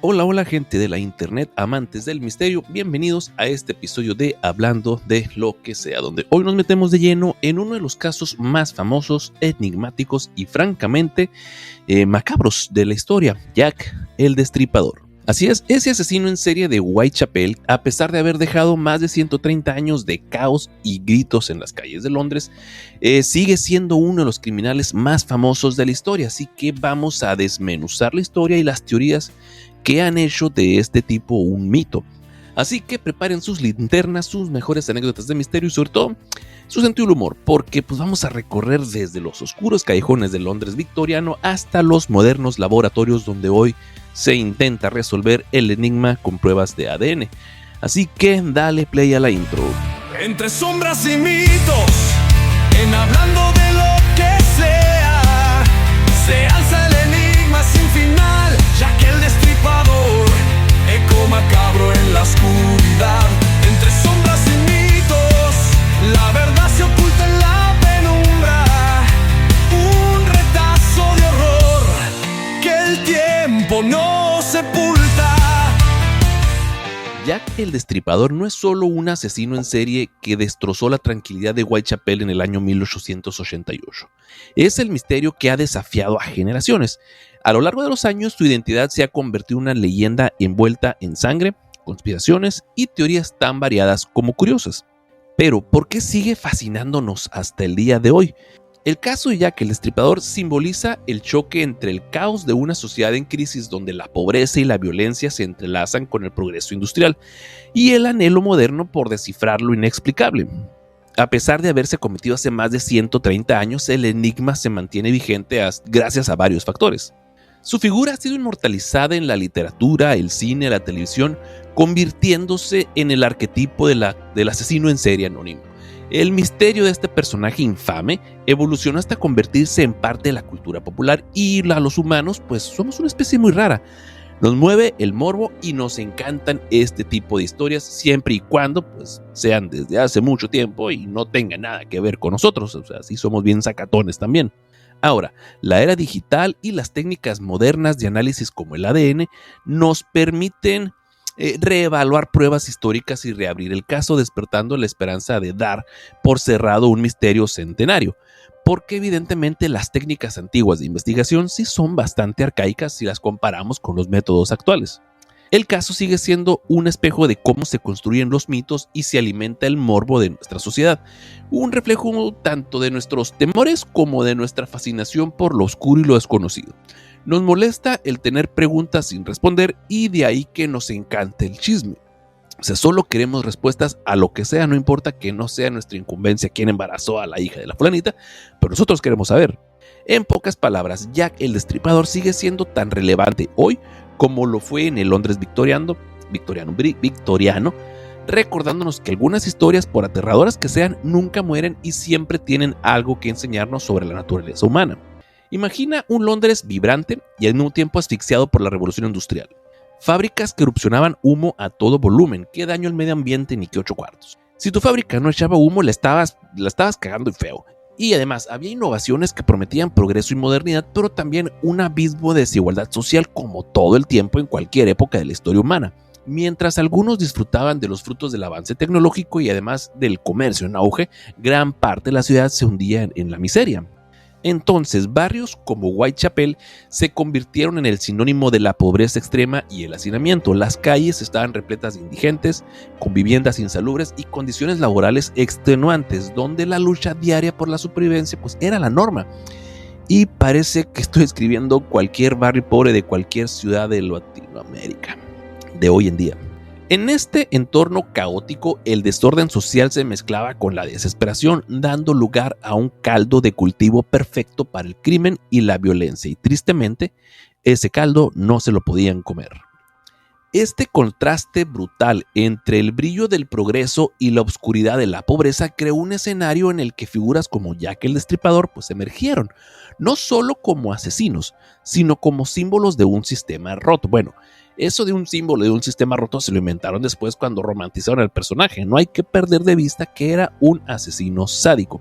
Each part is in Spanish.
Hola, hola gente de la internet, amantes del misterio, bienvenidos a este episodio de Hablando de lo que sea, donde hoy nos metemos de lleno en uno de los casos más famosos, enigmáticos y francamente macabros de la historia, Jack el Destripador. Así es, ese asesino en serie de Whitechapel, a pesar de haber dejado más de 130 años de caos y gritos en las calles de Londres, sigue siendo uno de los criminales más famosos de la historia, así que vamos a desmenuzar la historia y las teorías que han hecho de este tipo un mito. Así que preparen sus linternas, sus mejores anécdotas de misterio y sobre todo su sentido del humor, porque pues vamos a recorrer desde los oscuros callejones de Londres victoriano hasta los modernos laboratorios donde hoy se intenta resolver el enigma con pruebas de ADN. Así que dale play a la intro. Entre sombras y mitos, en hablando de lo que sea, se alza el enigma sin final, Jack el Destripador, eco macabro en la oscuridad. Entre sombras y mitos, la verdad se oculta en la penumbra, un retazo de horror que el tiempo no sepulta. Jack el Destripador no es solo un asesino en serie que destrozó la tranquilidad de Whitechapel en el año 1888. Es el misterio que ha desafiado a generaciones. A lo largo de los años, su identidad se ha convertido en una leyenda envuelta en sangre, conspiraciones y teorías tan variadas como curiosas. Pero, ¿por qué sigue fascinándonos hasta el día de hoy? El caso de Jack el Destripador simboliza el choque entre el caos de una sociedad en crisis donde la pobreza y la violencia se entrelazan con el progreso industrial y el anhelo moderno por descifrar lo inexplicable. A pesar de haberse cometido hace más de 130 años, el enigma se mantiene vigente gracias a varios factores. Su figura ha sido inmortalizada en la literatura, el cine, la televisión, convirtiéndose en el arquetipo del asesino en serie anónimo. El misterio de este personaje infame evolucionó hasta convertirse en parte de la cultura popular y a los humanos pues somos una especie muy rara. Nos mueve el morbo y nos encantan este tipo de historias siempre y cuando pues sean desde hace mucho tiempo y no tengan nada que ver con nosotros, o sea, sí somos bien sacatones también. Ahora, la era digital y las técnicas modernas de análisis como el ADN nos permiten reevaluar pruebas históricas y reabrir el caso, despertando la esperanza de dar por cerrado un misterio centenario, porque evidentemente las técnicas antiguas de investigación sí son bastante arcaicas si las comparamos con los métodos actuales. El caso sigue siendo un espejo de cómo se construyen los mitos y se alimenta el morbo de nuestra sociedad, un reflejo tanto de nuestros temores como de nuestra fascinación por lo oscuro y lo desconocido. Nos molesta el tener preguntas sin responder y de ahí que nos encante el chisme. O sea, solo queremos respuestas a lo que sea, no importa que no sea nuestra incumbencia quién embarazó a la hija de la fulanita, pero nosotros queremos saber. En pocas palabras, Jack el Destripador sigue siendo tan relevante hoy como lo fue en el Londres victoriano, recordándonos que algunas historias, por aterradoras que sean, nunca mueren y siempre tienen algo que enseñarnos sobre la naturaleza humana. Imagina un Londres vibrante y al mismo tiempo asfixiado por la revolución industrial. Fábricas que erupcionaban humo a todo volumen, qué daño al medio ambiente ni qué 8 cuartos. Si tu fábrica no echaba humo, la estabas cagando y feo. Y además había innovaciones que prometían progreso y modernidad, pero también un abismo de desigualdad social como todo el tiempo en cualquier época de la historia humana. Mientras algunos disfrutaban de los frutos del avance tecnológico y además del comercio en auge, gran parte de la ciudad se hundía en la miseria. Entonces, barrios como Whitechapel se convirtieron en el sinónimo de la pobreza extrema y el hacinamiento. Las calles estaban repletas de indigentes, con viviendas insalubres y condiciones laborales extenuantes, donde la lucha diaria por la supervivencia pues, era la norma. Y parece que estoy escribiendo cualquier barrio pobre de cualquier ciudad de Latinoamérica de hoy en día. En este entorno caótico, el desorden social se mezclaba con la desesperación, dando lugar a un caldo de cultivo perfecto para el crimen y la violencia, y tristemente, ese caldo no se lo podían comer. Este contraste brutal entre el brillo del progreso y la oscuridad de la pobreza creó un escenario en el que figuras como Jack el Destripador pues emergieron, no solo como asesinos, sino como símbolos de un sistema roto. Bueno, eso de un símbolo de un sistema roto se lo inventaron después cuando romantizaron al personaje. No hay que perder de vista que era un asesino sádico.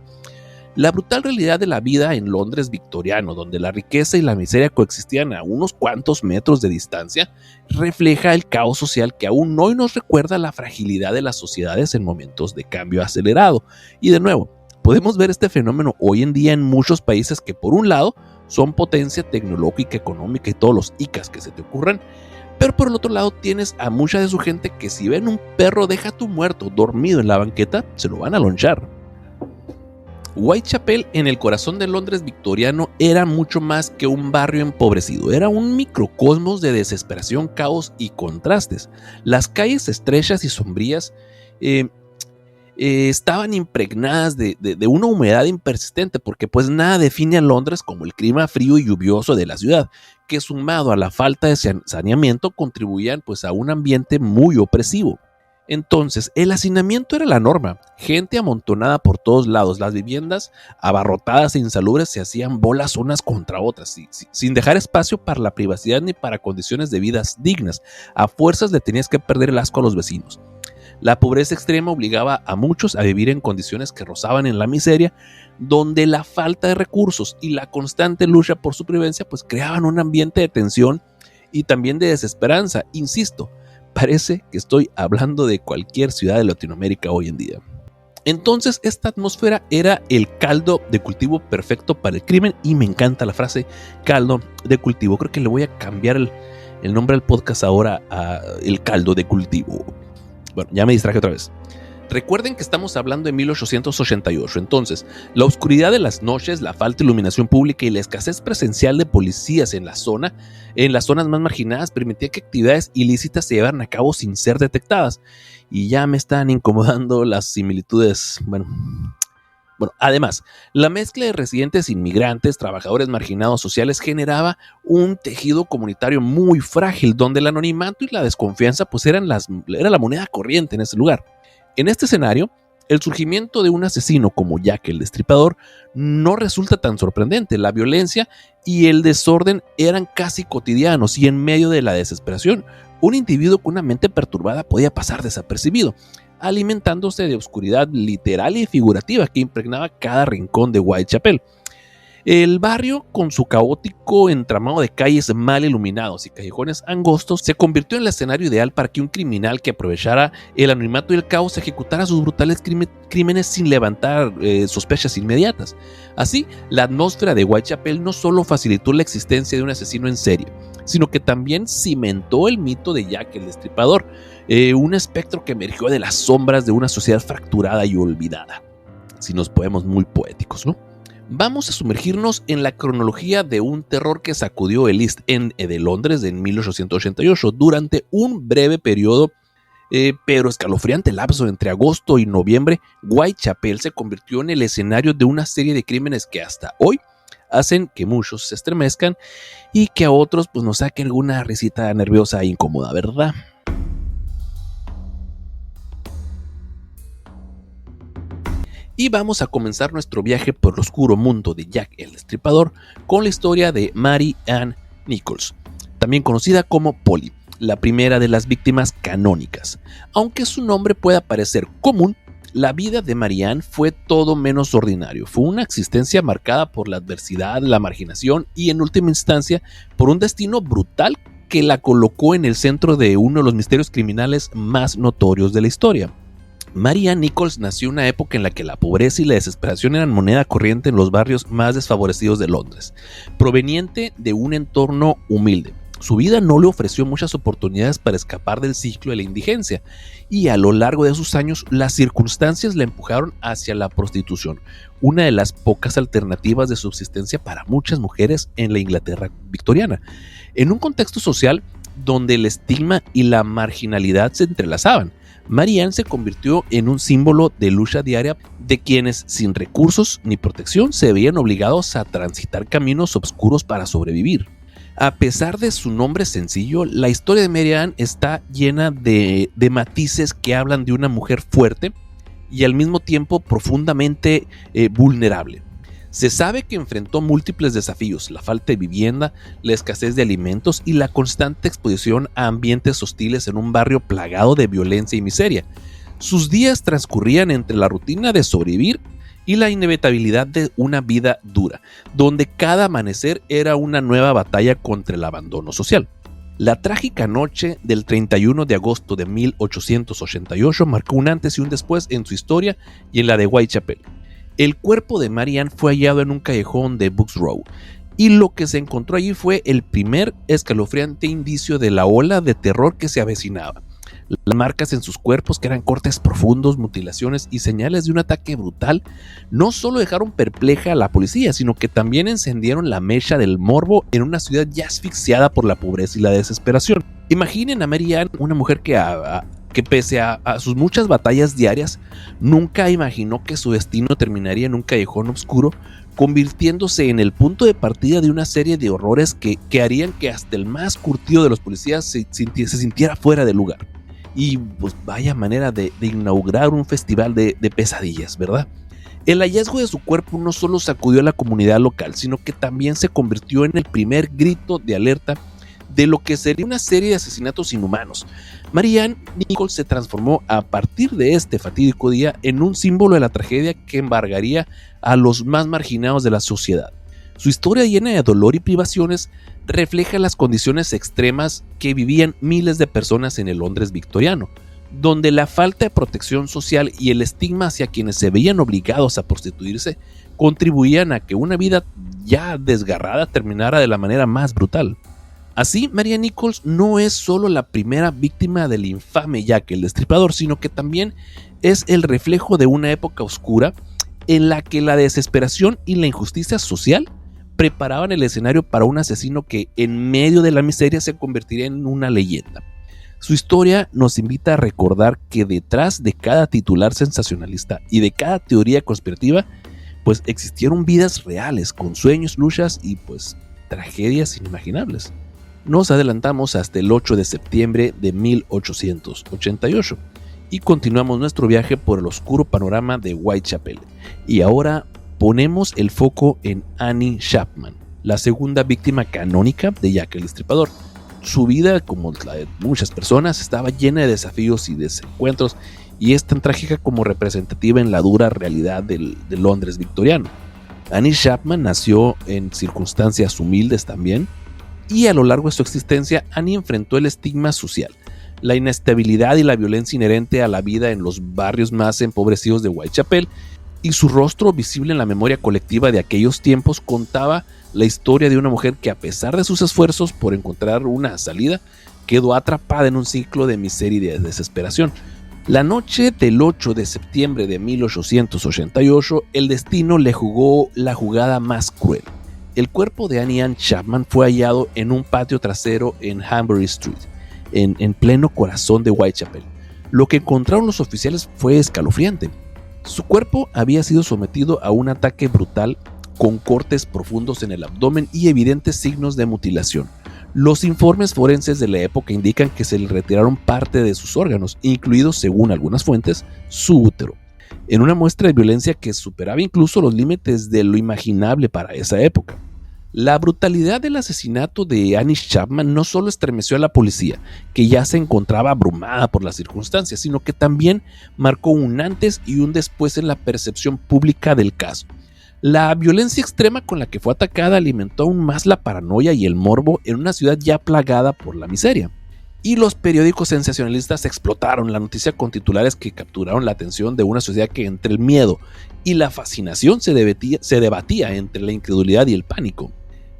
La brutal realidad de la vida en Londres victoriano, donde la riqueza y la miseria coexistían a unos cuantos metros de distancia, refleja el caos social que aún hoy nos recuerda la fragilidad de las sociedades en momentos de cambio acelerado. Y de nuevo, podemos ver este fenómeno hoy en día en muchos países que, por un lado, son potencia tecnológica, económica y todos los ICAs que se te ocurran, pero por el otro lado tienes a mucha de su gente que si ven un perro deja tu muerto dormido en la banqueta, se lo van a lonchar. Whitechapel, en el corazón de Londres victoriano, era mucho más que un barrio empobrecido, era un microcosmos de desesperación, caos y contrastes. Las calles estrechas y sombrías estaban impregnadas de una humedad impersistente, porque pues nada define a Londres como el clima frío y lluvioso de la ciudad, que sumado a la falta de saneamiento contribuían pues a un ambiente muy opresivo. Entonces, el hacinamiento era la norma, gente amontonada por todos lados, las viviendas abarrotadas e insalubres se hacían bolas unas contra otras, sin dejar espacio para la privacidad ni para condiciones de vidas dignas. A fuerzas le tenías que perder el asco a los vecinos. La pobreza extrema obligaba a muchos a vivir en condiciones que rozaban en la miseria, donde la falta de recursos y la constante lucha por supervivencia pues creaban un ambiente de tensión y también de desesperanza. Insisto, parece que estoy hablando de cualquier ciudad de Latinoamérica hoy en día. Entonces, esta atmósfera era el caldo de cultivo perfecto para el crimen, y me encanta la frase caldo de cultivo. Creo que le voy a cambiar el nombre al podcast ahora a el caldo de cultivo. Bueno, ya me distraje otra vez. Recuerden que estamos hablando de 1888, entonces la oscuridad de las noches, la falta de iluminación pública y la escasez presencial de policías en las zonas más marginadas permitía que actividades ilícitas se llevaran a cabo sin ser detectadas. Y ya me están incomodando las similitudes. Bueno, además, la mezcla de residentes inmigrantes, trabajadores marginados sociales generaba un tejido comunitario muy frágil, donde el anonimato y la desconfianza pues era la moneda corriente en ese lugar. En este escenario, el surgimiento de un asesino como Jack el Destripador no resulta tan sorprendente. La violencia y el desorden eran casi cotidianos, y en medio de la desesperación, un individuo con una mente perturbada podía pasar desapercibido, alimentándose de oscuridad literal y figurativa que impregnaba cada rincón de Whitechapel. El barrio, con su caótico entramado de calles mal iluminados y callejones angostos, se convirtió en el escenario ideal para que un criminal que aprovechara el anonimato y el caos ejecutara sus brutales crímenes sin levantar sospechas inmediatas. Así, la atmósfera de Whitechapel no solo facilitó la existencia de un asesino en serie, sino que también cimentó el mito de Jack el Destripador, un espectro que emergió de las sombras de una sociedad fracturada y olvidada. Si nos ponemos muy poéticos, ¿no? Vamos a sumergirnos en la cronología de un terror que sacudió el East End de Londres en 1888 durante un breve periodo, pero escalofriante lapso entre agosto y noviembre. Whitechapel se convirtió en el escenario de una serie de crímenes que hasta hoy hacen que muchos se estremezcan y que a otros pues nos saquen alguna risita nerviosa e incómoda, ¿verdad? Y vamos a comenzar nuestro viaje por el oscuro mundo de Jack el Destripador con la historia de Mary Ann Nichols, también conocida como Polly, la primera de las víctimas canónicas. Aunque su nombre pueda parecer común, la vida de Mary Ann fue todo menos ordinario. Fue una existencia marcada por la adversidad, la marginación y, en última instancia, por un destino brutal que la colocó en el centro de uno de los misterios criminales más notorios de la historia. Mary Ann Nichols nació en una época en la que la pobreza y la desesperación eran moneda corriente en los barrios más desfavorecidos de Londres. Proveniente de un entorno humilde, su vida no le ofreció muchas oportunidades para escapar del ciclo de la indigencia, y a lo largo de sus años las circunstancias la empujaron hacia la prostitución, una de las pocas alternativas de subsistencia para muchas mujeres en la Inglaterra victoriana. En un contexto social donde el estigma y la marginalidad se entrelazaban, Mary Ann se convirtió en un símbolo de lucha diaria de quienes, sin recursos ni protección, se veían obligados a transitar caminos oscuros para sobrevivir. A pesar de su nombre sencillo, la historia de Mary Ann está llena de matices que hablan de una mujer fuerte y al mismo tiempo profundamente vulnerable. Se sabe que enfrentó múltiples desafíos: la falta de vivienda, la escasez de alimentos y la constante exposición a ambientes hostiles en un barrio plagado de violencia y miseria. Sus días transcurrían entre la rutina de sobrevivir y la inevitabilidad de una vida dura, donde cada amanecer era una nueva batalla contra el abandono social. La trágica noche del 31 de agosto de 1888 marcó un antes y un después en su historia y en la de Whitechapel. El cuerpo de Mary Ann fue hallado en un callejón de Bucks Row, y lo que se encontró allí fue el primer escalofriante indicio de la ola de terror que se avecinaba. Las marcas en sus cuerpos, que eran cortes profundos, mutilaciones y señales de un ataque brutal, no solo dejaron perpleja a la policía, sino que también encendieron la mecha del morbo en una ciudad ya asfixiada por la pobreza y la desesperación. Imaginen a Mary Ann, una mujer que pese a sus muchas batallas diarias, nunca imaginó que su destino terminaría en un callejón oscuro, convirtiéndose en el punto de partida de una serie de horrores que harían que hasta el más curtido de los policías se sintiera fuera de lugar. Y pues vaya manera de inaugurar un festival de pesadillas, ¿verdad? El hallazgo de su cuerpo no solo sacudió a la comunidad local, sino que también se convirtió en el primer grito de alerta de lo que sería una serie de asesinatos inhumanos. Mary Ann Nichols se transformó a partir de este fatídico día en un símbolo de la tragedia que embargaría a los más marginados de la sociedad. Su historia, llena de dolor y privaciones, refleja las condiciones extremas que vivían miles de personas en el Londres victoriano, donde la falta de protección social y el estigma hacia quienes se veían obligados a prostituirse contribuían a que una vida ya desgarrada terminara de la manera más brutal. Así, Mary Ann Nichols no es solo la primera víctima del infame Jack el Destripador, sino que también es el reflejo de una época oscura en la que la desesperación y la injusticia social preparaban el escenario para un asesino que en medio de la miseria se convertiría en una leyenda. Su historia nos invita a recordar que detrás de cada titular sensacionalista y de cada teoría conspirativa, pues existieron vidas reales, con sueños, luchas y pues tragedias inimaginables. Nos adelantamos hasta el 8 de septiembre de 1888 y continuamos nuestro viaje por el oscuro panorama de Whitechapel. Y ahora ponemos el foco en Annie Chapman, la segunda víctima canónica de Jack el Destripador. Su vida, como la de muchas personas, estaba llena de desafíos y desencuentros, y es tan trágica como representativa en la dura realidad del Londres victoriano. Annie Chapman nació en circunstancias humildes también, y a lo largo de su existencia Annie enfrentó el estigma social, la inestabilidad y la violencia inherente a la vida en los barrios más empobrecidos de Whitechapel, y su rostro, visible en la memoria colectiva de aquellos tiempos, contaba la historia de una mujer que, a pesar de sus esfuerzos por encontrar una salida, quedó atrapada en un ciclo de miseria y de desesperación. La noche del 8 de septiembre de 1888, el destino le jugó la jugada más cruel. El cuerpo de Annie Ann Chapman fue hallado en un patio trasero en Hanbury Street, en pleno corazón de Whitechapel. Lo que encontraron los oficiales fue escalofriante. Su cuerpo había sido sometido a un ataque brutal con cortes profundos en el abdomen y evidentes signos de mutilación. Los informes forenses de la época indican que se le retiraron parte de sus órganos, incluidos, según algunas fuentes, su útero, en una muestra de violencia que superaba incluso los límites de lo imaginable para esa época. La brutalidad del asesinato de Annie Chapman no solo estremeció a la policía, que ya se encontraba abrumada por las circunstancias, sino que también marcó un antes y un después en la percepción pública del caso. La violencia extrema con la que fue atacada alimentó aún más la paranoia y el morbo en una ciudad ya plagada por la miseria. Y los periódicos sensacionalistas explotaron la noticia con titulares que capturaron la atención de una sociedad que, entre el miedo y la fascinación, se debatía entre la incredulidad y el pánico.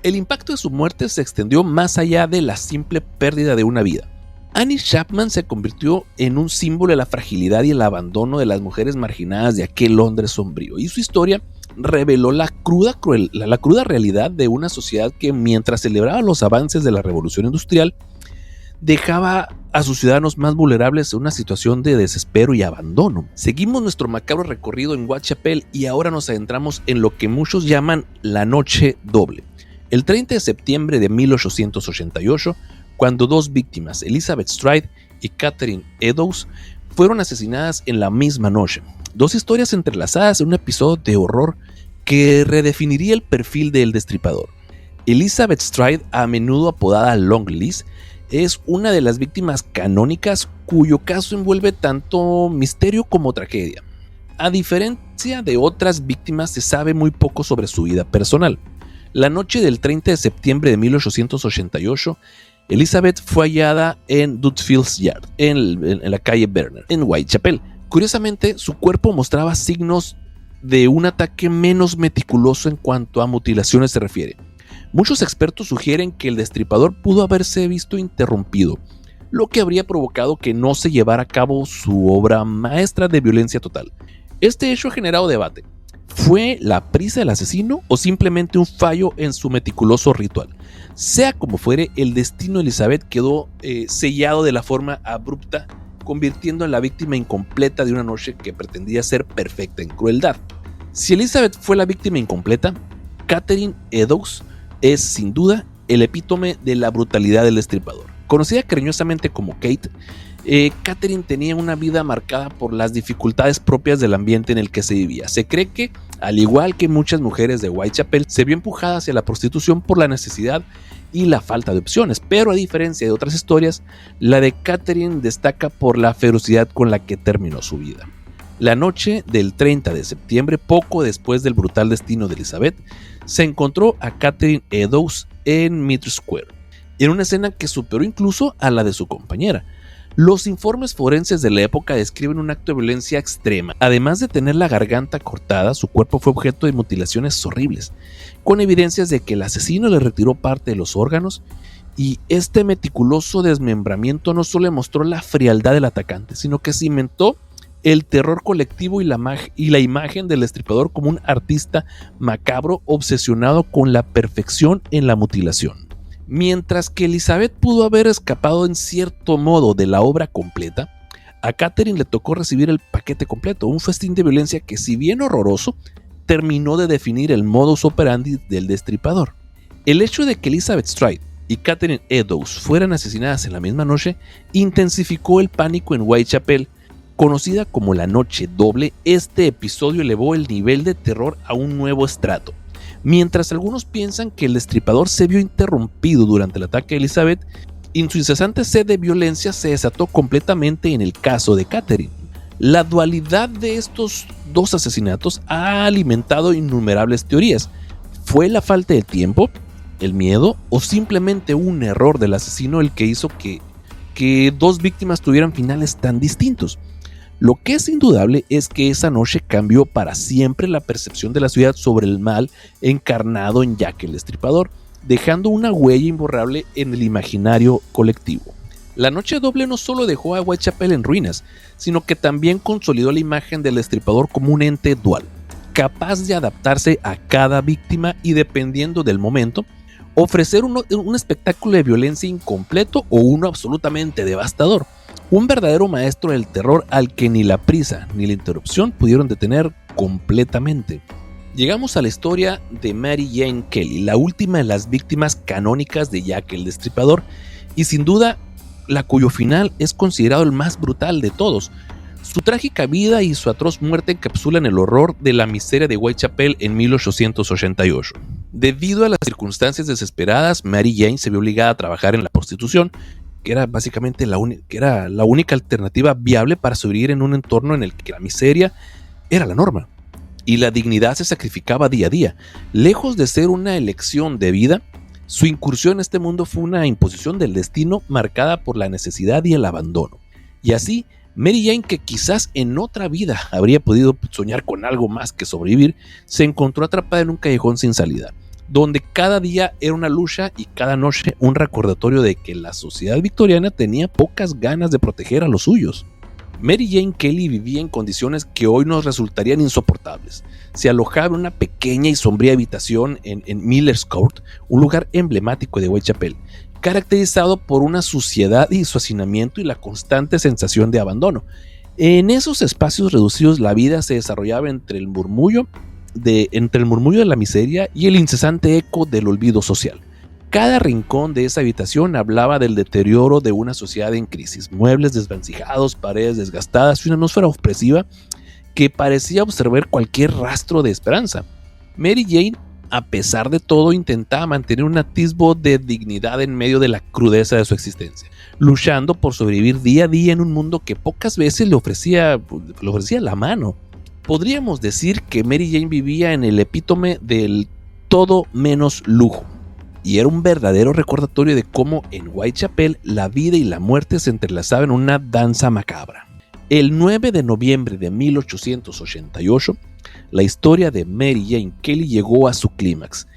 El impacto de su muerte se extendió más allá de la simple pérdida de una vida. Annie Chapman se convirtió en un símbolo de la fragilidad y el abandono de las mujeres marginadas de aquel Londres sombrío, y su historia reveló la cruda realidad de una sociedad que, mientras celebraba los avances de la revolución industrial, dejaba a sus ciudadanos más vulnerables en una situación de desespero y abandono. Seguimos nuestro macabro recorrido en Whitechapel y ahora nos adentramos en lo que muchos llaman la noche doble. El 30 de septiembre de 1888, cuando dos víctimas, Elizabeth Stride y Catherine Eddowes, fueron asesinadas en la misma noche. Dos historias entrelazadas en un episodio de horror que redefiniría el perfil del destripador. Elizabeth Stride, a menudo apodada Long Liz, es una de las víctimas canónicas cuyo caso envuelve tanto misterio como tragedia. A diferencia de otras víctimas, se sabe muy poco sobre su vida personal. La noche del 30 de septiembre de 1888, Elizabeth fue hallada en Dutfield's Yard, en la calle Berner, en Whitechapel. Curiosamente, su cuerpo mostraba signos de un ataque menos meticuloso en cuanto a mutilaciones se refiere. Muchos expertos sugieren que el destripador pudo haberse visto interrumpido, lo que habría provocado que no se llevara a cabo su obra maestra de violencia total. Este hecho ha generado debate. ¿Fue la prisa del asesino o simplemente un fallo en su meticuloso ritual? Sea como fuere, el destino de Elizabeth quedó sellado de la forma abrupta, convirtiendo en la víctima incompleta de una noche que pretendía ser perfecta en crueldad. Si Elizabeth fue la víctima incompleta, Catherine Eddowes es sin duda el epítome de la brutalidad del destripador. Conocida cariñosamente como Kate, Catherine tenía una vida marcada por las dificultades propias del ambiente en el que se vivía. Se cree que, al igual que muchas mujeres de Whitechapel, se vio empujada hacia la prostitución por la necesidad y la falta de opciones, pero a diferencia de otras historias, la de Catherine destaca por la ferocidad con la que terminó su vida. La noche del 30 de septiembre, poco después del brutal destino de Elizabeth, se encontró a Catherine Eddowes en Mitre Square, en una escena que superó incluso a la de su compañera. Los informes forenses de la época describen un acto de violencia extrema. Además de tener la garganta cortada, su cuerpo fue objeto de mutilaciones horribles, con evidencias de que el asesino le retiró parte de los órganos, y este meticuloso desmembramiento no solo mostró la frialdad del atacante, sino que cimentó el terror colectivo y la imagen del destripador como un artista macabro obsesionado con la perfección en la mutilación. Mientras que Elizabeth pudo haber escapado en cierto modo de la obra completa, a Catherine le tocó recibir el paquete completo, un festín de violencia que, si bien horroroso, terminó de definir el modus operandi del destripador. El hecho de que Elizabeth Stride y Catherine Eddowes fueran asesinadas en la misma noche intensificó el pánico en Whitechapel. Conocida como la Noche Doble, este episodio elevó el nivel de terror a un nuevo estrato. Mientras algunos piensan que el destripador se vio interrumpido durante el ataque a Elizabeth, y su incesante sed de violencia se desató completamente en el caso de Catherine. La dualidad de estos dos asesinatos ha alimentado innumerables teorías. ¿Fue la falta de tiempo, el miedo o simplemente un error del asesino el que hizo que dos víctimas tuvieran finales tan distintos? Lo que es indudable es que esa noche cambió para siempre la percepción de la ciudad sobre el mal encarnado en Jack el Destripador, dejando una huella imborrable en el imaginario colectivo. La Noche Doble no solo dejó a Whitechapel en ruinas, sino que también consolidó la imagen del Destripador como un ente dual, capaz de adaptarse a cada víctima y, dependiendo del momento, ofrecer un espectáculo de violencia incompleto o uno absolutamente devastador. Un verdadero maestro del terror al que ni la prisa ni la interrupción pudieron detener completamente. Llegamos a la historia de Mary Jane Kelly, la última de las víctimas canónicas de Jack el Destripador, y sin duda la cuyo final es considerado el más brutal de todos. Su trágica vida y su atroz muerte encapsulan el horror de la miseria de Whitechapel en 1888. Debido a las circunstancias desesperadas, Mary Jane se vio obligada a trabajar en la prostitución, que era básicamente la única alternativa viable para sobrevivir en un entorno en el que la miseria era la norma y la dignidad se sacrificaba día a día. Lejos de ser una elección de vida, su incursión en este mundo fue una imposición del destino marcada por la necesidad y el abandono. Y así, Mary Jane, que quizás en otra vida habría podido soñar con algo más que sobrevivir, se encontró atrapada en un callejón sin salida, donde cada día era una lucha y cada noche un recordatorio de que la sociedad victoriana tenía pocas ganas de proteger a los suyos. Mary Jane Kelly vivía en condiciones que hoy nos resultarían insoportables. Se alojaba en una pequeña y sombría habitación en Miller's Court, un lugar emblemático de Whitechapel, caracterizado por una suciedad y su hacinamiento y la constante sensación de abandono. En esos espacios reducidos la vida se desarrollaba entre el murmullo de la miseria y el incesante eco del olvido social. Cada rincón de esa habitación hablaba del deterioro de una sociedad en crisis: muebles desvencijados, paredes desgastadas y una atmósfera opresiva que parecía observar cualquier rastro de esperanza. Mary Jane, a pesar de todo, intentaba mantener un atisbo de dignidad en medio de la crudeza de su existencia, luchando por sobrevivir día a día en un mundo que pocas veces le ofrecía la mano. Podríamos decir que Mary Jane vivía en el epítome del todo menos lujo, y era un verdadero recordatorio de cómo en Whitechapel la vida y la muerte se entrelazaban en una danza macabra. El 9 de noviembre de 1888, la historia de Mary Jane Kelly llegó a su clímax,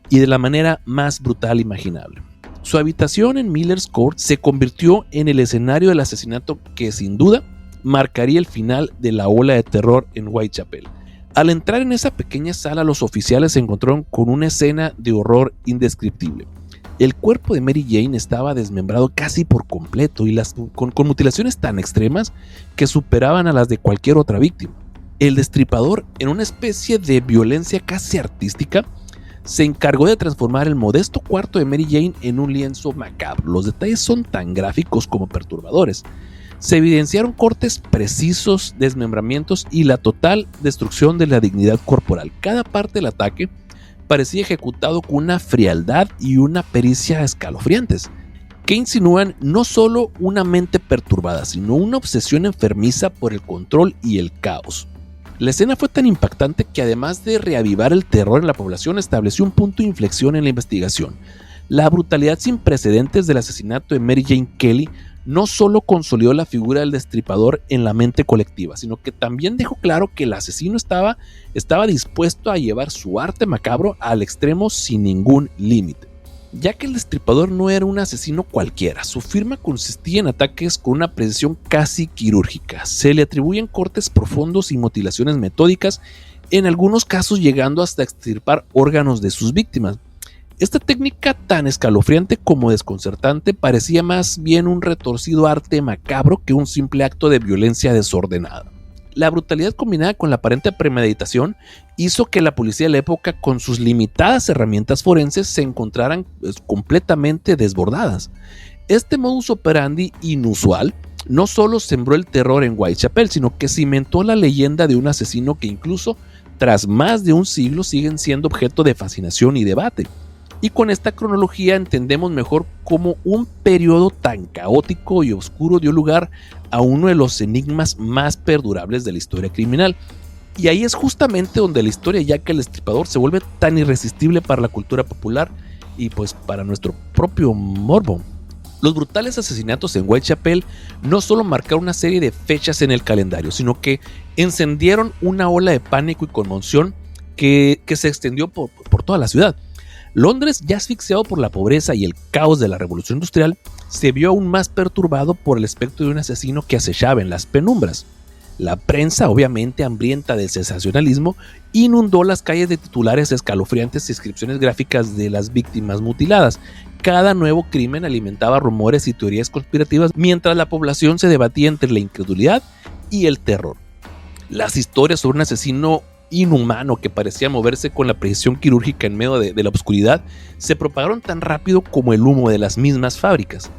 y de la manera más brutal imaginable. Su habitación en Miller's Court se convirtió en el escenario del asesinato que sin duda marcaría el final de la ola de terror en Whitechapel. Al entrar en esa pequeña sala, los oficiales se encontraron con una escena de horror indescriptible. El cuerpo de Mary Jane estaba desmembrado casi por completo y con mutilaciones tan extremas que superaban a las de cualquier otra víctima. El destripador, en una especie de violencia casi artística, se encargó de transformar el modesto cuarto de Mary Jane en un lienzo macabro. Los detalles son tan gráficos como perturbadores. Se evidenciaron cortes precisos, desmembramientos y la total destrucción de la dignidad corporal. Cada parte del ataque parecía ejecutado con una frialdad y una pericia escalofriantes, que insinúan no solo una mente perturbada, sino una obsesión enfermiza por el control y el caos. La escena fue tan impactante que, además de reavivar el terror en la población, estableció un punto de inflexión en la investigación. La brutalidad sin precedentes del asesinato de Mary Jane Kelly no solo consolidó la figura del destripador en la mente colectiva, sino que también dejó claro que el asesino estaba dispuesto a llevar su arte macabro al extremo sin ningún límite. Ya que el destripador no era un asesino cualquiera, su firma consistía en ataques con una precisión casi quirúrgica. Se le atribuyen cortes profundos y mutilaciones metódicas, en algunos casos llegando hasta extirpar órganos de sus víctimas. Esta técnica, tan escalofriante como desconcertante, parecía más bien un retorcido arte macabro que un simple acto de violencia desordenada. La brutalidad, combinada con la aparente premeditación, hizo que la policía de la época, con sus limitadas herramientas forenses, se encontraran completamente desbordadas. Este modus operandi inusual no solo sembró el terror en Whitechapel, sino que cimentó la leyenda de un asesino que incluso tras más de un siglo siguen siendo objeto de fascinación y debate. Y con esta cronología entendemos mejor cómo un periodo tan caótico y oscuro dio lugar a uno de los enigmas más perdurables de la historia criminal. Y ahí es justamente donde la historia de Jack el Destripador se vuelve tan irresistible para la cultura popular y pues para nuestro propio morbo. Los brutales asesinatos en Whitechapel no solo marcaron una serie de fechas en el calendario, sino que encendieron una ola de pánico y conmoción que se extendió por toda la ciudad. Londres, ya asfixiado por la pobreza y el caos de la revolución industrial, se vio aún más perturbado por el espectro de un asesino que acechaba en las penumbras. La prensa, obviamente hambrienta del sensacionalismo, inundó las calles de titulares escalofriantes y descripciones gráficas de las víctimas mutiladas. Cada nuevo crimen alimentaba rumores y teorías conspirativas, mientras la población se debatía entre la incredulidad y el terror. Las historias sobre un asesino inhumano que parecía moverse con la precisión quirúrgica en medio de la oscuridad se propagaron tan rápido como el humo de las mismas fábricas.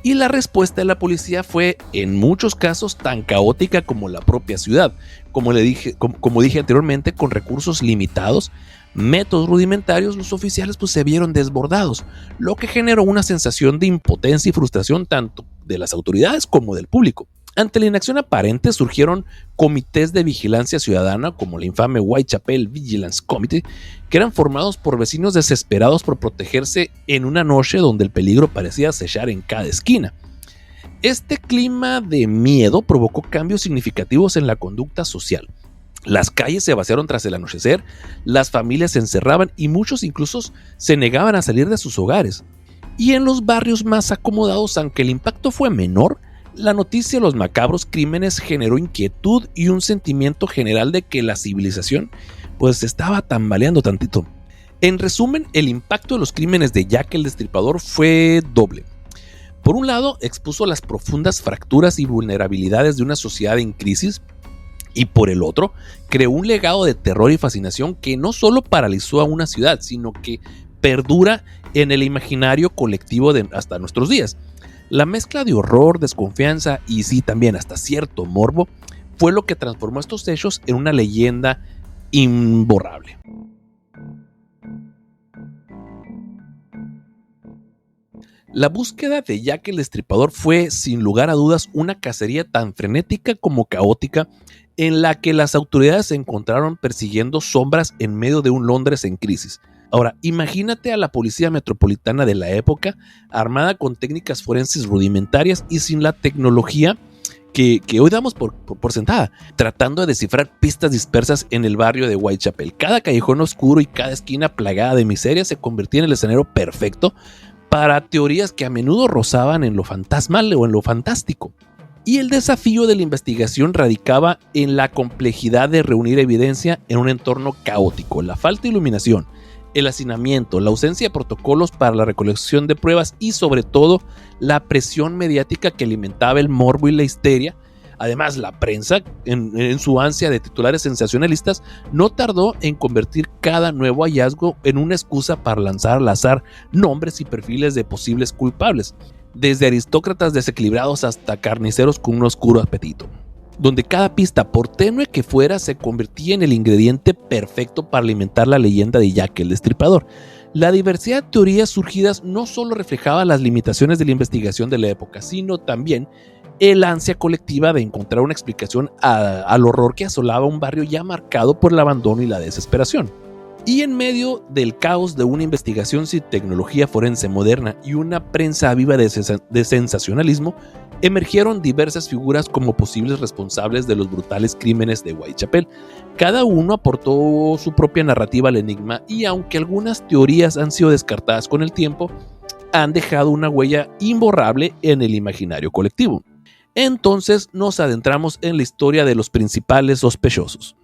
Y la respuesta de la policía fue, en muchos casos, tan caótica como la propia ciudad. Como dije anteriormente, con recursos limitados, métodos rudimentarios, los oficiales se vieron desbordados, lo que generó una sensación de impotencia y frustración tanto de las autoridades como del público. Ante la inacción aparente surgieron comités de vigilancia ciudadana como la infame Whitechapel Vigilance Committee, que eran formados por vecinos desesperados por protegerse en una noche donde el peligro parecía acechar en cada esquina. Este clima de miedo provocó cambios significativos en la conducta social. Las calles se vaciaron tras el anochecer, las familias se encerraban y muchos incluso se negaban a salir de sus hogares. Y en los barrios más acomodados, aunque el impacto fue menor, la noticia de los macabros crímenes generó inquietud y un sentimiento general de que la civilización estaba tambaleando tantito. En resumen, el impacto de los crímenes de Jack el Destripador fue doble. Por un lado, expuso las profundas fracturas y vulnerabilidades de una sociedad en crisis, y por el otro, creó un legado de terror y fascinación que no solo paralizó a una ciudad, sino que perdura en el imaginario colectivo hasta nuestros días. La mezcla de horror, desconfianza y sí también hasta cierto morbo fue lo que transformó estos hechos en una leyenda imborrable. La búsqueda de Jack el Destripador fue, sin lugar a dudas, una cacería tan frenética como caótica, en la que las autoridades se encontraron persiguiendo sombras en medio de un Londres en crisis. Ahora, imagínate a la policía metropolitana de la época, armada con técnicas forenses rudimentarias y sin la tecnología que hoy damos por sentada, tratando de descifrar pistas dispersas en el barrio de Whitechapel. Cada callejón oscuro y cada esquina plagada de miseria se convertía en el escenario perfecto para teorías que a menudo rozaban en lo fantasmal o en lo fantástico. Y el desafío de la investigación radicaba en la complejidad de reunir evidencia en un entorno caótico, la falta de iluminación, el hacinamiento, la ausencia de protocolos para la recolección de pruebas y sobre todo la presión mediática que alimentaba el morbo y la histeria. Además, la prensa, en su ansia de titulares sensacionalistas, no tardó en convertir cada nuevo hallazgo en una excusa para lanzar al azar nombres y perfiles de posibles culpables, desde aristócratas desequilibrados hasta carniceros con un oscuro apetito, donde cada pista, por tenue que fuera, se convertía en el ingrediente perfecto para alimentar la leyenda de Jack el Destripador. La diversidad de teorías surgidas no solo reflejaba las limitaciones de la investigación de la época, sino también el ansia colectiva de encontrar una explicación al horror que asolaba un barrio ya marcado por el abandono y la desesperación. Y en medio del caos de una investigación sin tecnología forense moderna y una prensa viva de sensacionalismo, emergieron diversas figuras como posibles responsables de los brutales crímenes de Whitechapel. Cada uno aportó su propia narrativa al enigma y aunque algunas teorías han sido descartadas con el tiempo, han dejado una huella imborrable en el imaginario colectivo. Entonces nos adentramos en la historia de los principales sospechosos.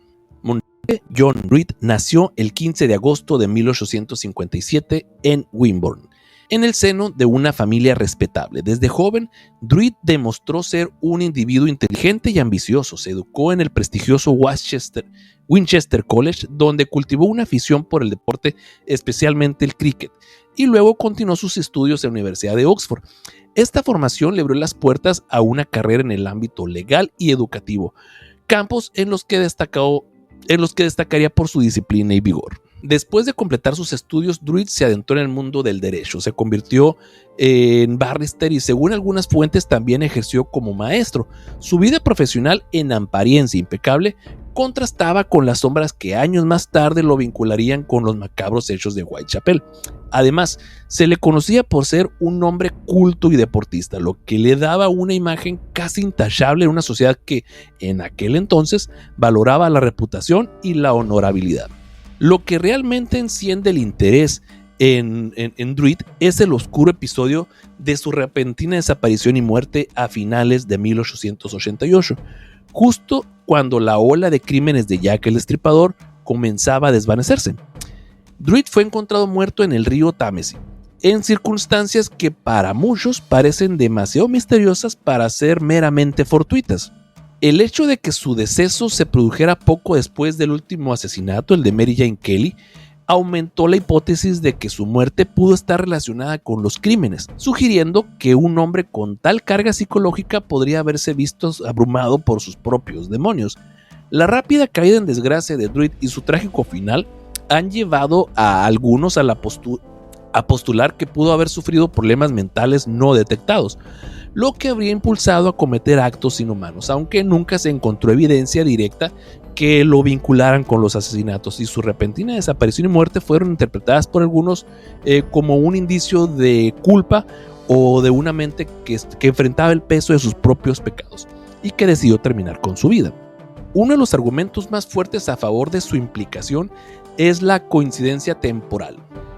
John Druitt nació el 15 de agosto de 1857 en Wimborne, en el seno de una familia respetable. Desde joven, Druitt demostró ser un individuo inteligente y ambicioso. Se educó en el prestigioso Winchester College, donde cultivó una afición por el deporte, especialmente el cricket, y luego continuó sus estudios en la Universidad de Oxford. Esta formación le abrió las puertas a una carrera en el ámbito legal y educativo, campos en los que destacaría por su disciplina y vigor. Después de completar sus estudios, Druitt se adentró en el mundo del derecho, se convirtió en barrister y según algunas fuentes también ejerció como maestro. Su vida profesional, en apariencia impecable, contrastaba con las sombras que años más tarde lo vincularían con los macabros hechos de Whitechapel. Además, se le conocía por ser un hombre culto y deportista, lo que le daba una imagen casi intachable en una sociedad que, en aquel entonces, valoraba la reputación y la honorabilidad. Lo que realmente enciende el interés en Druitt es el oscuro episodio de su repentina desaparición y muerte a finales de 1888, justo cuando la ola de crímenes de Jack el Destripador comenzaba a desvanecerse. Druitt fue encontrado muerto en el río Támesis, en circunstancias que para muchos parecen demasiado misteriosas para ser meramente fortuitas. El hecho de que su deceso se produjera poco después del último asesinato, el de Mary Jane Kelly, aumentó la hipótesis de que su muerte pudo estar relacionada con los crímenes, sugiriendo que un hombre con tal carga psicológica podría haberse visto abrumado por sus propios demonios. La rápida caída en desgracia de Druitt y su trágico final han llevado a algunos a postular que pudo haber sufrido problemas mentales no detectados, lo que habría impulsado a cometer actos inhumanos, aunque nunca se encontró evidencia directa que lo vincularan con los asesinatos, y su repentina desaparición y muerte fueron interpretadas por algunos como un indicio de culpa o de una mente que enfrentaba el peso de sus propios pecados y que decidió terminar con su vida. Uno de los argumentos más fuertes a favor de su implicación es la coincidencia temporal.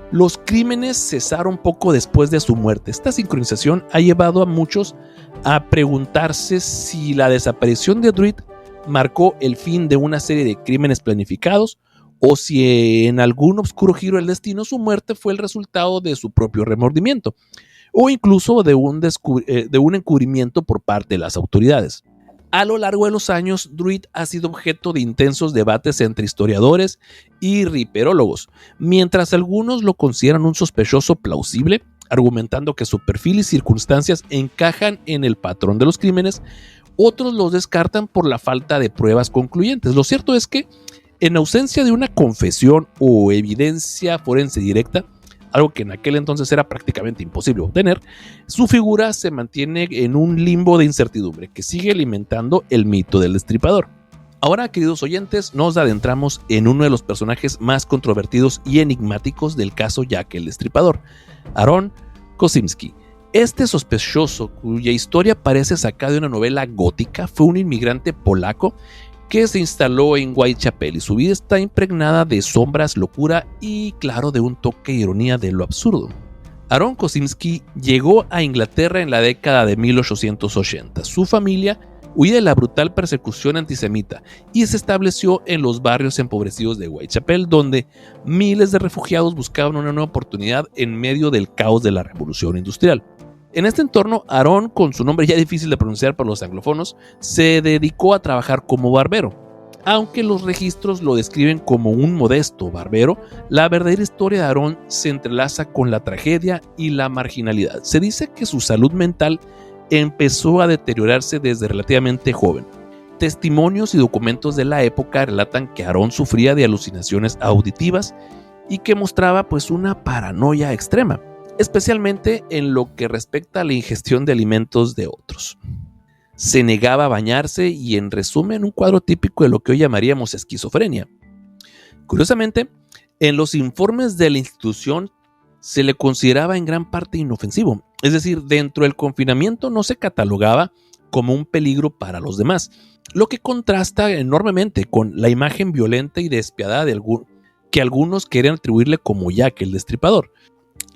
Los crímenes cesaron poco después de su muerte. Esta sincronización ha llevado a muchos a preguntarse si la desaparición de Druitt marcó el fin de una serie de crímenes planificados o si en algún oscuro giro del destino su muerte fue el resultado de su propio remordimiento o incluso de un encubrimiento por parte de las autoridades. A lo largo de los años, Druitt ha sido objeto de intensos debates entre historiadores y riperólogos, mientras algunos lo consideran un sospechoso plausible, argumentando que su perfil y circunstancias encajan en el patrón de los crímenes, otros los descartan por la falta de pruebas concluyentes. Lo cierto es que, en ausencia de una confesión o evidencia forense directa, algo que en aquel entonces era prácticamente imposible obtener, su figura se mantiene en un limbo de incertidumbre que sigue alimentando el mito del destripador. Ahora, queridos oyentes, nos adentramos en uno de los personajes más controvertidos y enigmáticos del caso Jack el Destripador, Aaron Kosminski. Este sospechoso, cuya historia parece sacada de una novela gótica, fue un inmigrante polaco que se instaló en Whitechapel y su vida está impregnada de sombras, locura y, claro, de un toque de ironía de lo absurdo. Aaron Kosminski llegó a Inglaterra en la década de 1880. Su familia huía de la brutal persecución antisemita y se estableció en los barrios empobrecidos de Whitechapel, donde miles de refugiados buscaban una nueva oportunidad en medio del caos de la revolución industrial. En este entorno, Aaron, con su nombre ya difícil de pronunciar para los anglófonos, se dedicó a trabajar como barbero. Aunque los registros lo describen como un modesto barbero, la verdadera historia de Aaron se entrelaza con la tragedia y la marginalidad. Se dice que su salud mental empezó a deteriorarse desde relativamente joven. Testimonios y documentos de la época relatan que Aaron sufría de alucinaciones auditivas y que mostraba una paranoia extrema, especialmente en lo que respecta a la ingestión de alimentos de otros. Se negaba a bañarse y, en resumen, un cuadro típico de lo que hoy llamaríamos esquizofrenia. Curiosamente, en los informes de la institución se le consideraba en gran parte inofensivo, es decir, dentro del confinamiento no se catalogaba como un peligro para los demás, lo que contrasta enormemente con la imagen violenta y despiadada que algunos querían atribuirle como Jack el Destripador.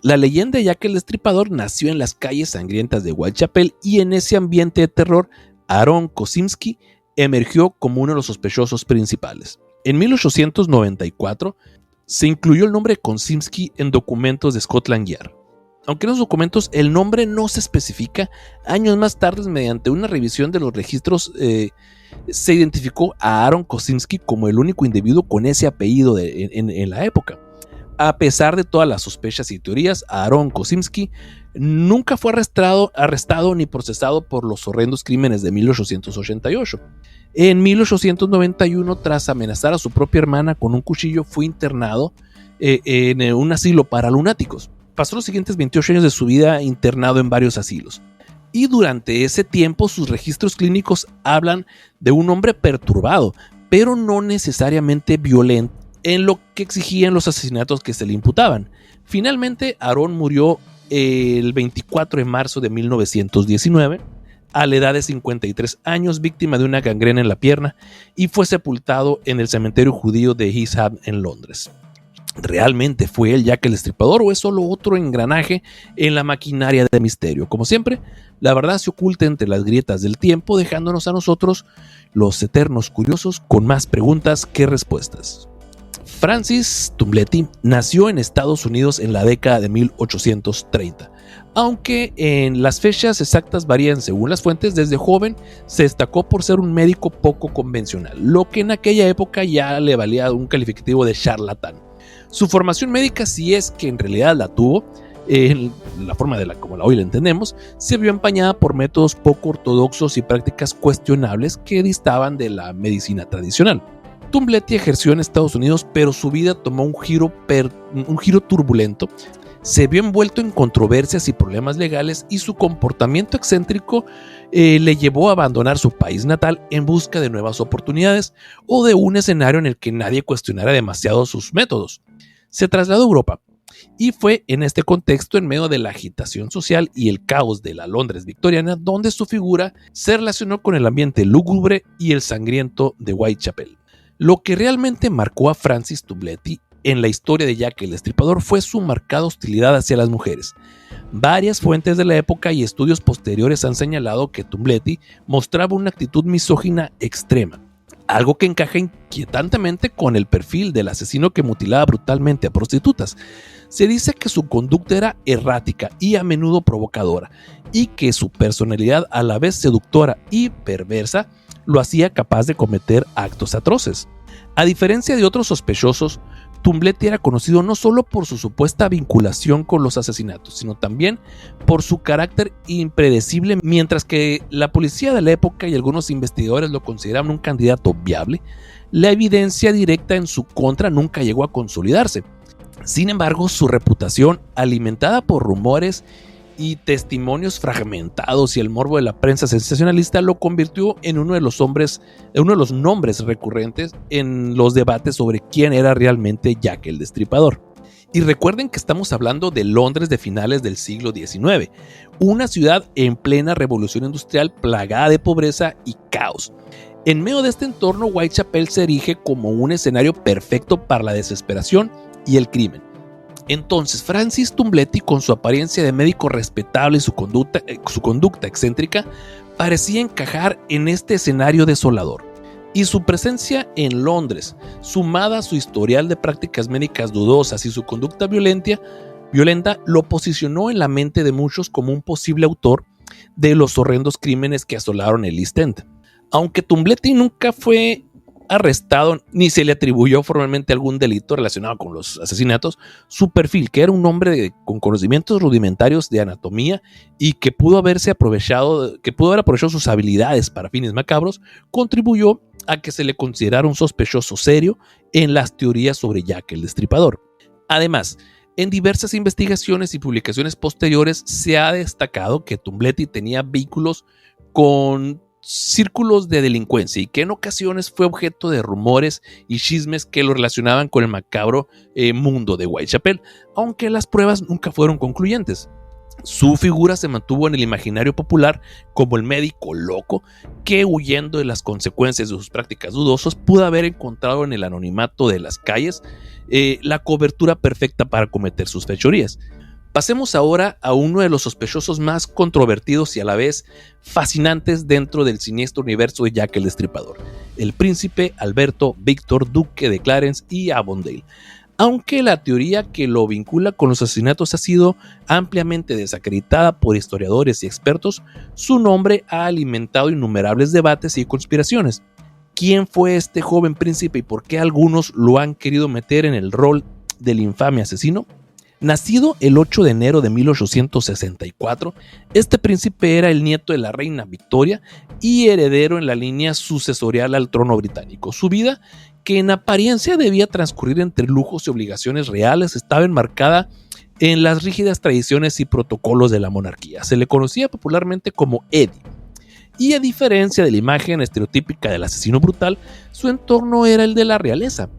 La leyenda de Jack el Destripador nació en las calles sangrientas de Whitechapel y en ese ambiente de terror, Aaron Kosminski emergió como uno de los sospechosos principales. En 1894 se incluyó el nombre Kosminski en documentos de Scotland Yard. Aunque en los documentos el nombre no se especifica, años más tarde, mediante una revisión de los registros, se identificó a Aaron Kosminski como el único individuo con ese apellido en la época. A pesar de todas las sospechas y teorías, Aaron Kosminski nunca fue arrestado ni procesado por los horrendos crímenes de 1888. En 1891, tras amenazar a su propia hermana con un cuchillo, fue internado en un asilo para lunáticos. Pasó los siguientes 28 años de su vida internado en varios asilos. Y durante ese tiempo sus registros clínicos hablan de un hombre perturbado, pero no necesariamente violento, en lo que exigían los asesinatos que se le imputaban. Finalmente, Aaron murió el 24 de marzo de 1919 a la edad de 53 años, víctima de una gangrena en la pierna, y fue sepultado en el cementerio judío de East Ham en Londres. ¿Realmente fue él Jack el Destripador o es solo otro engranaje en la maquinaria de misterio? Como siempre, la verdad se oculta entre las grietas del tiempo, dejándonos a nosotros, los eternos curiosos, con más preguntas que respuestas. Francis Tumbletti nació en Estados Unidos en la década de 1830. Aunque en las fechas exactas varían según las fuentes, desde joven se destacó por ser un médico poco convencional, lo que en aquella época ya le valía un calificativo de charlatán. Su formación médica, si es que en realidad la tuvo, en la forma como hoy la entendemos, se vio empañada por métodos poco ortodoxos y prácticas cuestionables que distaban de la medicina tradicional. Tumbletti ejerció en Estados Unidos, pero su vida tomó un giro turbulento. Se vio envuelto en controversias y problemas legales y su comportamiento excéntrico le llevó a abandonar su país natal en busca de nuevas oportunidades o de un escenario en el que nadie cuestionara demasiado sus métodos. Se trasladó a Europa y fue en este contexto, en medio de la agitación social y el caos de la Londres victoriana, donde su figura se relacionó con el ambiente lúgubre y el sangriento de Whitechapel. Lo que realmente marcó a Francis Tumbletti en la historia de Jack el Destripador fue su marcada hostilidad hacia las mujeres. Varias fuentes de la época y estudios posteriores han señalado que Tumbletti mostraba una actitud misógina extrema, algo que encaja inquietantemente con el perfil del asesino que mutilaba brutalmente a prostitutas. Se dice que su conducta era errática y a menudo provocadora, y que su personalidad, a la vez seductora y perversa, lo hacía capaz de cometer actos atroces. A diferencia de otros sospechosos, Tumbletti era conocido no solo por su supuesta vinculación con los asesinatos, sino también por su carácter impredecible. Mientras que la policía de la época y algunos investigadores lo consideraban un candidato viable, la evidencia directa en su contra nunca llegó a consolidarse. Sin embargo, su reputación, alimentada por rumores y testimonios fragmentados y el morbo de la prensa sensacionalista lo convirtió en uno de los nombres recurrentes en los debates sobre quién era realmente Jack el Destripador. Y recuerden que estamos hablando de Londres de finales del siglo XIX, una ciudad en plena revolución industrial plagada de pobreza y caos. En medio de este entorno, Whitechapel se erige como un escenario perfecto para la desesperación y el crimen. Entonces, Francis Tumbletti, con su apariencia de médico respetable y su conducta excéntrica, parecía encajar en este escenario desolador. Y su presencia en Londres, sumada a su historial de prácticas médicas dudosas y su conducta violenta, lo posicionó en la mente de muchos como un posible autor de los horrendos crímenes que asolaron el East End. Aunque Tumbletti nunca fue arrestado ni se le atribuyó formalmente algún delito relacionado con los asesinatos, su perfil, que era un hombre con conocimientos rudimentarios de anatomía y que pudo haber aprovechado sus habilidades para fines macabros, contribuyó a que se le considerara un sospechoso serio en las teorías sobre Jack el Destripador. Además, en diversas investigaciones y publicaciones posteriores se ha destacado que Tumbletti tenía vínculos con círculos de delincuencia y que en ocasiones fue objeto de rumores y chismes que lo relacionaban con el macabro mundo de Whitechapel, aunque las pruebas nunca fueron concluyentes. Su figura se mantuvo en el imaginario popular como el médico loco que, huyendo de las consecuencias de sus prácticas dudosas, pudo haber encontrado en el anonimato de las calles la cobertura perfecta para cometer sus fechorías. Pasemos ahora a uno de los sospechosos más controvertidos y a la vez fascinantes dentro del siniestro universo de Jack el Destripador, el príncipe Alberto Víctor, duque de Clarence y Avondale. Aunque la teoría que lo vincula con los asesinatos ha sido ampliamente desacreditada por historiadores y expertos, su nombre ha alimentado innumerables debates y conspiraciones. ¿Quién fue este joven príncipe y por qué algunos lo han querido meter en el rol del infame asesino? Nacido el 8 de enero de 1864, este príncipe era el nieto de la reina Victoria y heredero en la línea sucesorial al trono británico. Su vida, que en apariencia debía transcurrir entre lujos y obligaciones reales, estaba enmarcada en las rígidas tradiciones y protocolos de la monarquía. Se le conocía popularmente como Eddie. Y a diferencia de la imagen estereotípica del asesino brutal, su entorno era el de la realeza,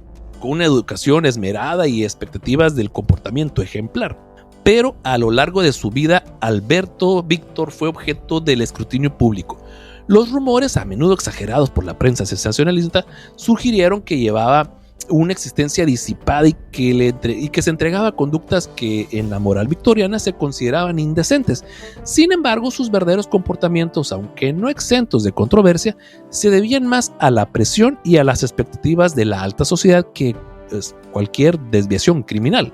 con una educación esmerada y expectativas del comportamiento ejemplar. Pero a lo largo de su vida, Alberto Víctor fue objeto del escrutinio público. Los rumores, a menudo exagerados por la prensa sensacionalista, sugirieron que llevaba una existencia disipada y que se entregaba a conductas que en la moral victoriana se consideraban indecentes. Sin embargo, sus verdaderos comportamientos, aunque no exentos de controversia, se debían más a la presión y a las expectativas de la alta sociedad que cualquier desviación criminal.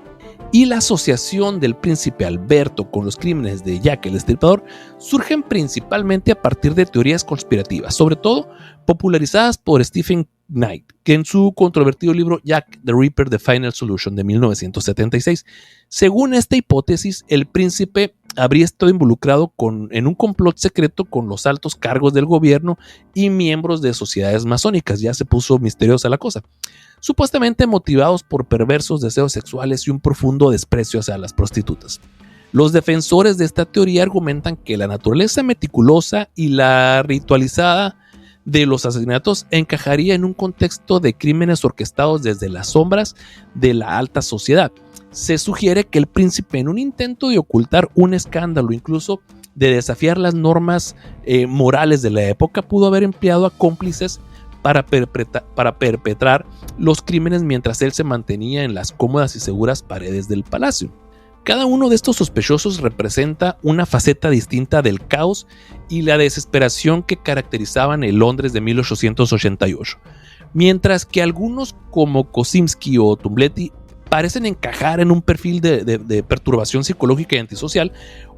Y la asociación del príncipe Alberto con los crímenes de Jack el Destripador surgen principalmente a partir de teorías conspirativas, sobre todo popularizadas por Stephen Knight, que en su controvertido libro Jack the Ripper: The Final Solution de 1976. Según esta hipótesis, el príncipe habría estado involucrado en un complot secreto con los altos cargos del gobierno y miembros de sociedades masónicas. Ya se puso misteriosa la cosa, supuestamente motivados por perversos deseos sexuales y un profundo desprecio hacia las prostitutas. Los defensores de esta teoría argumentan que la naturaleza meticulosa y la ritualizada de los asesinatos encajaría en un contexto de crímenes orquestados desde las sombras de la alta sociedad. Se sugiere que el príncipe, en un intento de ocultar un escándalo, incluso de desafiar las normas morales de la época, pudo haber empleado a cómplices para perpetrar los crímenes mientras él se mantenía en las cómodas y seguras paredes del palacio. Cada uno de estos sospechosos representa una faceta distinta del caos y la desesperación que caracterizaban el Londres de 1888. Mientras que algunos como Kosinski o Tumbletti parecen encajar en un perfil de perturbación psicológica y antisocial,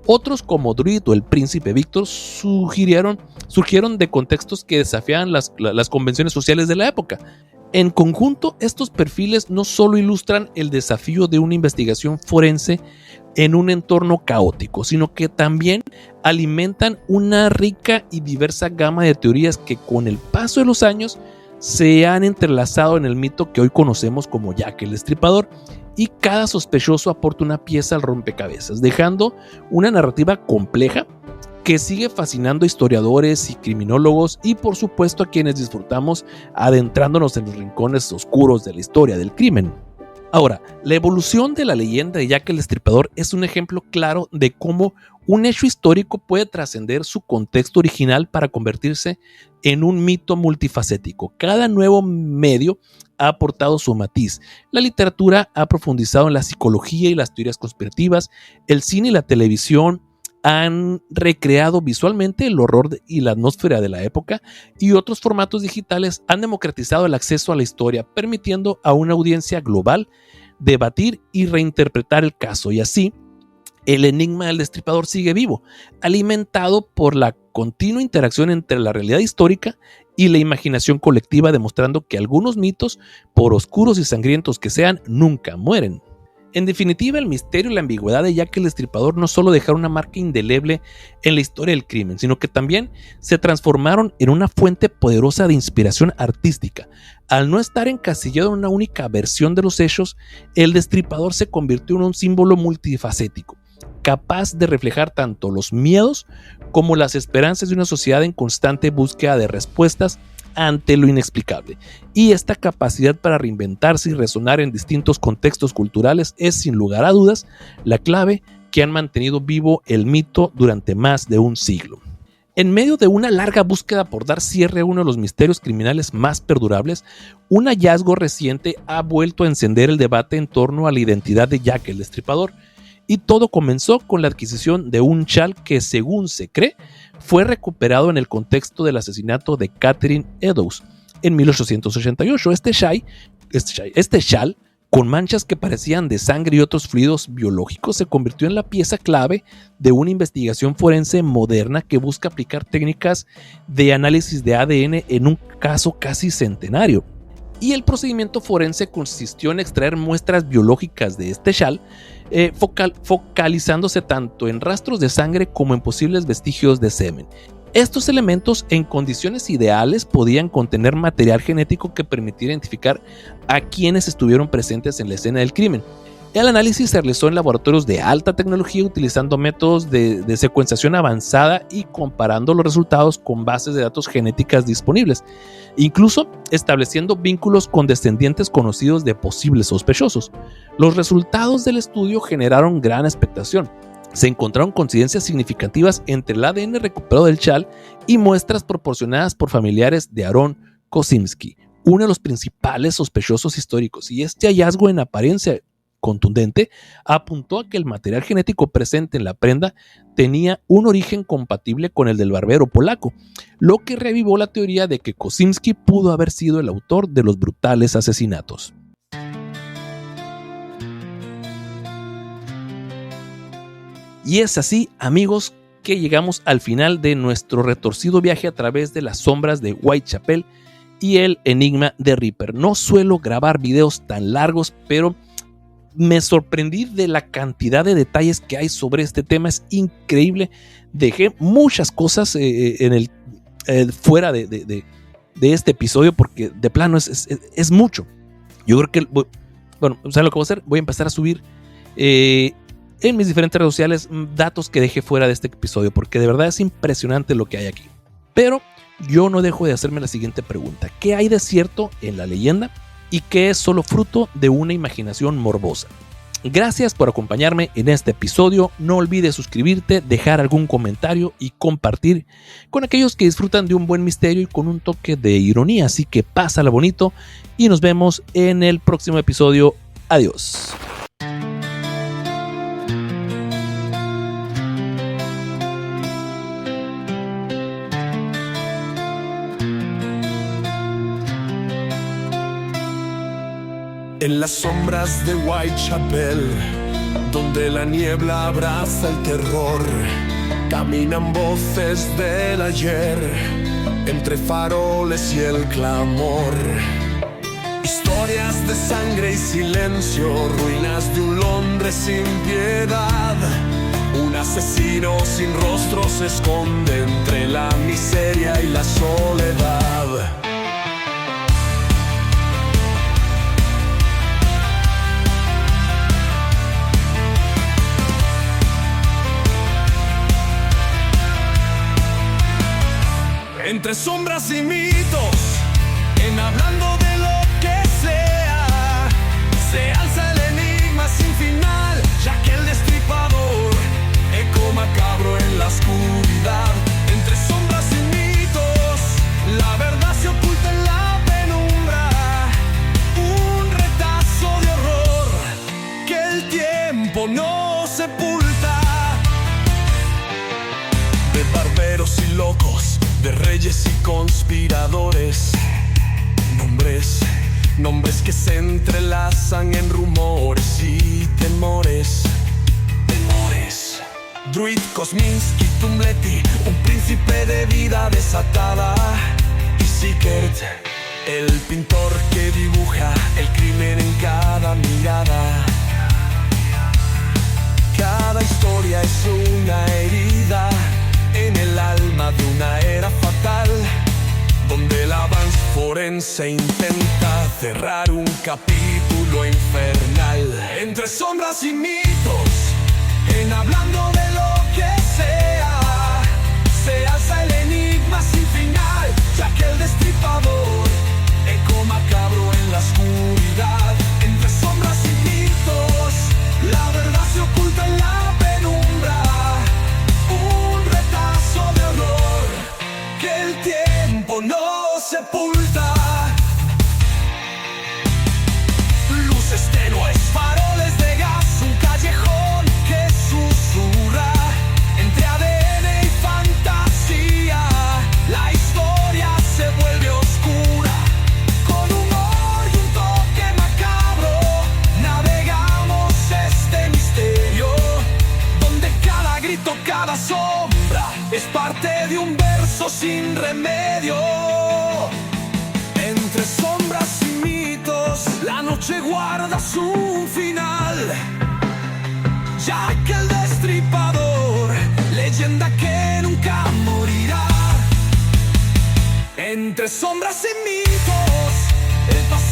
otros como Druid o el príncipe Víctor surgieron de contextos que desafiaban las convenciones sociales de la época. En conjunto, estos perfiles no solo ilustran el desafío de una investigación forense en un entorno caótico, sino que también alimentan una rica y diversa gama de teorías que con el paso de los años se han entrelazado en el mito que hoy conocemos como Jack el Destripador y cada sospechoso aporta una pieza al rompecabezas, dejando una narrativa compleja que sigue fascinando a historiadores y criminólogos y por supuesto a quienes disfrutamos adentrándonos en los rincones oscuros de la historia del crimen. Ahora, la evolución de la leyenda de Jack el Destripador es un ejemplo claro de cómo un hecho histórico puede trascender su contexto original para convertirse en un mito multifacético. Cada nuevo medio ha aportado su matiz. La literatura ha profundizado en la psicología y las teorías conspirativas, el cine y la televisión han recreado visualmente el horror y la atmósfera de la época, y otros formatos digitales han democratizado el acceso a la historia, permitiendo a una audiencia global debatir y reinterpretar el caso. Y así, el enigma del Destripador sigue vivo, alimentado por la continua interacción entre la realidad histórica y la imaginación colectiva, demostrando que algunos mitos, por oscuros y sangrientos que sean, nunca mueren. En definitiva, el misterio y la ambigüedad de Jack el Destripador no solo dejaron una marca indeleble en la historia del crimen, sino que también se transformaron en una fuente poderosa de inspiración artística. Al no estar encasillado en una única versión de los hechos, el Destripador se convirtió en un símbolo multifacético, capaz de reflejar tanto los miedos como las esperanzas de una sociedad en constante búsqueda de respuestas ante lo inexplicable. Y esta capacidad para reinventarse y resonar en distintos contextos culturales es, sin lugar a dudas, la clave que han mantenido vivo el mito durante más de un siglo. En medio de una larga búsqueda por dar cierre a uno de los misterios criminales más perdurables, un hallazgo reciente ha vuelto a encender el debate en torno a la identidad de Jack el Destripador. Y todo comenzó con la adquisición de un chal que, según se cree, fue recuperado en el contexto del asesinato de Catherine Eddowes en 1888. Este chal, con manchas que parecían de sangre y otros fluidos biológicos, se convirtió en la pieza clave de una investigación forense moderna que busca aplicar técnicas de análisis de ADN en un caso casi centenario. Y el procedimiento forense consistió en extraer muestras biológicas de este chal, focalizándose tanto en rastros de sangre como en posibles vestigios de semen. Estos elementos, en condiciones ideales, podían contener material genético que permitiera identificar a quienes estuvieron presentes en la escena del crimen. El análisis se realizó en laboratorios de alta tecnología utilizando métodos de secuenciación avanzada y comparando los resultados con bases de datos genéticas disponibles, incluso estableciendo vínculos con descendientes conocidos de posibles sospechosos. Los resultados del estudio generaron gran expectación. Se encontraron coincidencias significativas entre el ADN recuperado del chal y muestras proporcionadas por familiares de Aaron Kosimski, uno de los principales sospechosos históricos, y este hallazgo, en apariencia contundente, apuntó a que el material genético presente en la prenda tenía un origen compatible con el del barbero polaco, lo que revivó la teoría de que Kosimski pudo haber sido el autor de los brutales asesinatos. Y es así, amigos, que llegamos al final de nuestro retorcido viaje a través de las sombras de Whitechapel y el enigma de Ripper. No suelo grabar videos tan largos, pero me sorprendí de la cantidad de detalles que hay sobre este tema. Es increíble. Dejé muchas cosas fuera de este episodio porque de plano es mucho. Yo creo que, bueno, ¿saben lo que voy a hacer? Voy a empezar a subir en mis diferentes redes sociales datos que dejé fuera de este episodio, porque de verdad es impresionante lo que hay aquí. Pero yo no dejo de hacerme la siguiente pregunta: ¿qué hay de cierto en la leyenda y qué es solo fruto de una imaginación morbosa? Gracias por acompañarme en este episodio. No olvides suscribirte, dejar algún comentario y compartir con aquellos que disfrutan de un buen misterio y con un toque de ironía. Así que pásala bonito y nos vemos en el próximo episodio. Adiós. En las sombras de Whitechapel, donde la niebla abraza el terror, caminan voces del ayer, entre faroles y el clamor. Historias de sangre y silencio, ruinas de un Londres sin piedad. Un asesino sin rostro se esconde entre la miseria y la soledad. sombras y mitos, en hablando de lo que sea, se alza el enigma sin final, ya que el destripador eco macabro en la oscuridad. Entre sombras y mitos, la verdad se oculta en la penumbra, un retazo de horror que el tiempo no sepulta. De barberos y locos, de reyes y conspiradores, nombres que se entrelazan en rumores y temores. Druid, Kosminski, Tumblety, un príncipe de vida desatada, y Sickert, el pintor que dibuja el crimen en cada mirada. Cada historia es una herida en el alma de una era fatal, donde el avance forense intenta cerrar un capítulo infernal. Entre sombras y mitos, en hablando de lo que sea, se alza el enigma sin final, ya que el destripador eco macabro en la oscuridad. Entre sombras y mitos, la verdad se oculta en la penumbra, un retazo de horror que el tiempo no sepulta. Luces tenues, faroles de gas, un callejón que susurra entre ADN y fantasía. La historia se vuelve oscura, con humor y un toque macabro. Navegamos este misterio, donde cada grito, cada sombra es parte de un verso sin remedio. Entre sombras y mitos, la noche guarda su final, ya que el destripador, leyenda que nunca morirá. Entre sombras y mitos, el pasado